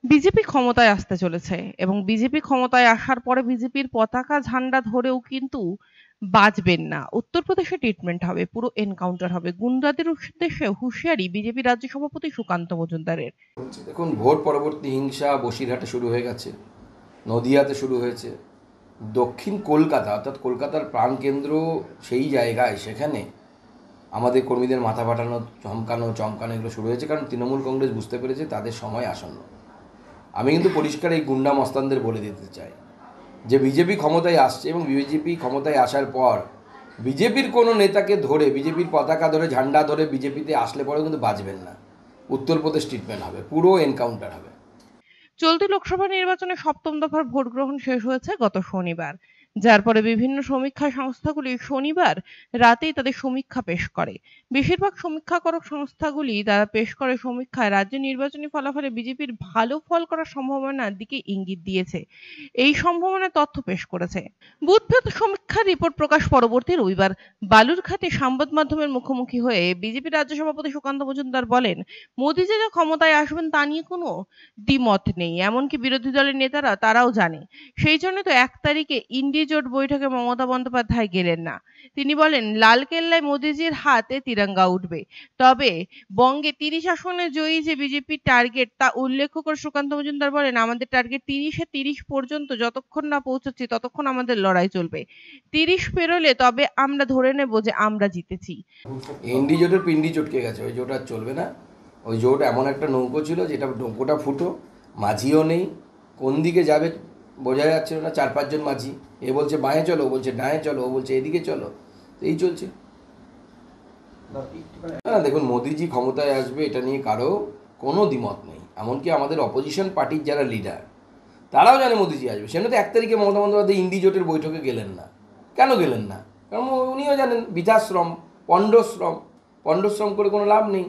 BJP ক্ষমতায় আসতে চলেছে এবং বিজেপি ক্ষমতায় আসার পরে বিজেপির পতাকা ঝান্ডা ধরেও কিন্তু বাঁচবেন না। উত্তরপ্রদেশে ট্রিটমেন্ট হবে, পুরো এনকাউন্টার হবে। গুন্ডাদের উদ্দেশ্যে হুঁশিয়ারি বিজেপি রাজ্য সভাপতি সুকান্ত মজুমদারের। দেখুন, ভোট পরবর্তী হিংসা বসিরহাটে শুরু হয়ে গেছে, নদিয়াতে শুরু হয়েছে, দক্ষিণ কলকাতা অর্থাৎ কলকাতার প্রাণকেন্দ্র সেই জায়গায় সেখানে আমাদের কর্মীদের মাথা ফাটানো, চমকানো এগুলো শুরু হয়েছে, কারণ তৃণমূল কংগ্রেস বুঝতে পেরেছে তাদের সময় আসন্ন। আমি কিন্তু পরিষ্কার এই গুন্ডা মস্তানদের বলে দিতে চাই যে বিজেপি ক্ষমতায় আসছে এবং বিজেপি ক্ষমতায় আসার পর বিজেপির কোনো নেতাকে ধরে, বিজেপির পতাকা ধরে, ঝান্ডা ধরে বিজেপিতে আসলে পরেও কিন্তু বাঁচবেন না। উত্তরপ্রদেশ ট্রিটমেন্ট হবে, পুরো এনকাউন্টার হবে। চলতি লোকসভা নির্বাচনে সপ্তম দফার ভোট গ্রহণ শেষ হয়েছে গত শনিবার, যার পরে বিভিন্ন সমীক্ষা সংস্থাগুলি শনিবার রাতেই তাদের সমীক্ষা পেশ করে। বেশিরভাগ সমীক্ষাকরক সংস্থাগুলি তারা পেশ করে সমীক্ষায় রাজ্যে নির্বাচনী ফলাফলে বিজেপির ভালো ফল করার সম্ভাবনার দিকে ইঙ্গিত দিয়েছে। এই সম্ভাবনার তথ্য পেশ করেছে। বুধবার সমীক্ষার রিপোর্ট প্রকাশ পরবর্তী রবিবার বালুরঘাটে সংবাদ মাধ্যমের মুখোমুখি হয়ে বিজেপি রাজ্য সভাপতি সুকান্ত মজুমদার বলেন, মোদী যে ক্ষমতায় আসবেন তা নিয়ে কোনো দ্বিমত নেই। এমনকি বিরোধী দলের নেতারা তারাও জানে। সেই জন্য তো ১ তারিখে ইন্ডি জোট বৈঠকে মমতা বন্দ্যোপাধ্যায় গেলেন না। তিনি বলেন, লালকেল্লায় মোদিজির হাতে তিরঙ্গা উঠবে। তবে বঙ্গে ৩০ আসনে জয়ী যে বিজেপির টার্গেট তা উল্লেখ করে সুকান্ত মজুমদার বলেন, আমাদের টার্গেট ৩০-এ ৩০ পর্যন্ত যতক্ষণ না পৌঁছাচ্ছি ততক্ষণ আমাদের লড়াই চলবে। ৩০ পেরোলে তবে আমরা ধরে নেব যে আমরা জিতেছি। এনডি জোটের পিন্ডি চটকে গেছে, ওই জোট আর চলবে না। ওই জোট এমন একটা নৌকো ছিল যেটা নৌকোটা ফুটো, মাঝিও নেই, কোন দিকে যাবে বোঝা যাচ্ছিল না। ৪-৫ জন মাঝি, এ বলছে বাঁয়ে চলো, ও বলছে ডাঁয়ে চলো, ও বলছে এদিকে চলো, এই চলছে। না, দেখুন, মোদিজি ক্ষমতায় আসবে এটা নিয়ে কারো কোনো দ্বিমত নেই। এমনকি আমাদের অপোজিশন পার্টির যারা লিডার তারাও জানে মোদিজি আসবে। সেজন্য তো ১ তারিখে মমতা বন্দ্যোপাধ্যায় ইন্ডি জোটের বৈঠকে গেলেন না। কেন গেলেন না? কারণ উনিও জানেন বৃদ্ধাশ্রম, পণ্ডশ্রম করে কোনো লাভ নেই।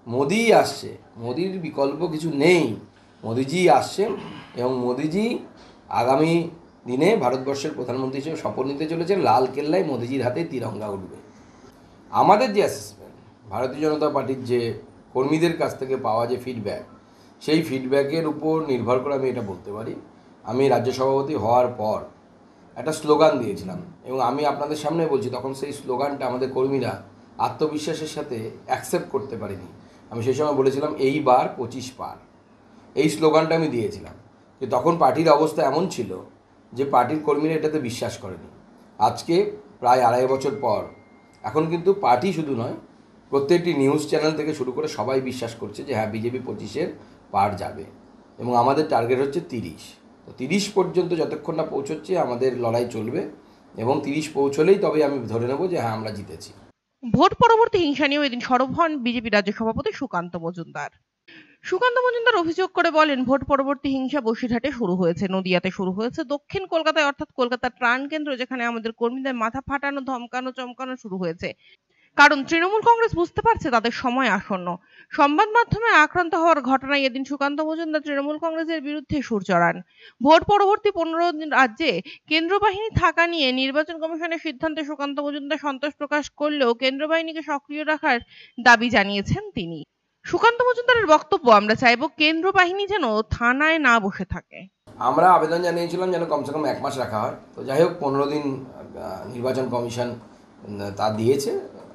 মোদিই আসছে, মোদির বিকল্প কিছু নেই। মোদিজি আসছেন এবং মোদিজি আগামী দিনে ভারতবর্ষের প্রধানমন্ত্রী হিসেবে শপথ নিতে চলেছেন। লাল কেল্লায় মোদিজির হাতে তিরঙ্গা উঠবে। আমাদের যে অ্যাসেসমেন্ট, ভারতীয় জনতা পার্টির যে কর্মীদের কাছ থেকে পাওয়া যে ফিডব্যাক, সেই ফিডব্যাকের উপর নির্ভর করে আমি এটা বলতে পারি। আমি রাজ্য সভাপতি হওয়ার পর একটা স্লোগান দিয়েছিলাম এবং আমি আপনাদের সামনে বলছি, তখন সেই স্লোগানটা আমাদের কর্মীরা আত্মবিশ্বাসের সাথে অ্যাকসেপ্ট করতে পারেনি। আমি সেই সময় বলেছিলাম এইবার 25 পার, এই স্লোগানটা আমি দিয়েছিলাম। যে তখন পার্টির অবস্থা এমন ছিল যে পার্টির কর্মীরা এটাতে বিশ্বাস করেনি। আজকে প্রায় 2.5 বছর পর এখন কিন্তু পার্টি শুধু নয়, প্রত্যেকটি নিউজ চ্যানেল থেকে শুরু করে সবাই বিশ্বাস করছে যে হ্যাঁ, বিজেপি 25-এর পার যাবে এবং আমাদের টার্গেট হচ্ছে 30। তো 30 পর্যন্ত যতক্ষণ না পৌঁছচ্ছে আমাদের লড়াই চলবে এবং 30 পৌঁছলেই তবে আমি ধরে নেব যে হ্যাঁ, আমরা জিতেছি। ভোট পরবর্তী হিংসা নিয়েও এদিন সরব হন বিজেপি রাজ্য সভাপতি সুকান্ত মজুমদার। সুকান্ত মজুমদার অভিযোগ করে বলেন, ভোট পরবর্তী হিংসা বসিরহাটে শুরু হয়েছে, নদিয়াতে শুরু হয়েছে, দক্ষিণ কলকাতায় অর্থাৎ কলকাতার প্রাণকেন্দ্র যেখানে আমাদের কর্মীদের মাথা ফাটানো, ধমকানো, চমকানো শুরু হয়েছে। কারণ তৃণমূল কংগ্রেস বুঝতে পারছে তাদের সময় আসন্ন। সংবাদ মাধ্যমে আক্রান্ত হওয়ার ঘটনায় এদিন সুকান্ত মজুমদার তৃণমূল কংগ্রেসের বিরুদ্ধে সুর চড়ান। ভোট পরবর্তী 15 দিন রাজ্যে কেন্দ্র বাহিনী থাকা নিয়ে নির্বাচন কমিশনের সিদ্ধান্তে সুকান্ত মজুমদার সন্তোষ প্রকাশ করলেও কেন্দ্র বাহিনীকে সক্রিয় রাখার দাবি জানিয়েছেন তিনি। সুকান্ত মজুমদারের বক্তব্য, আমরা চাইব কেন্দ্র বাহিনী যেন থানায় না বসে থাকে। আমরা আবেদন জানিয়েছিলাম যেন কমসে কম 1 মাস রাখা হয়। তো যাই হোক, 15 দিন নির্বাচন কমিশন তা দিয়েছে।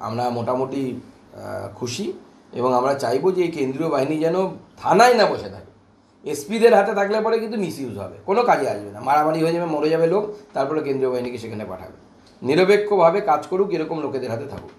আমরা মোটামুটি খুশি এবং আমরা চাইবো যে এই কেন্দ্রীয় বাহিনী যেন থানায় না বসে থাকে। এসপিদের হাতে থাকলে পরে কিন্তু মিসইউজ হবে, কোনো কাজে আসবে না, মারামারি হয়ে যাবে, মরে যাবে লোক, তারপরে কেন্দ্রীয় বাহিনীকে সেখানে পাঠাবে। নিরপেক্ষভাবে কাজ করুক, এরকম লোকেদের হাতে থাকুক।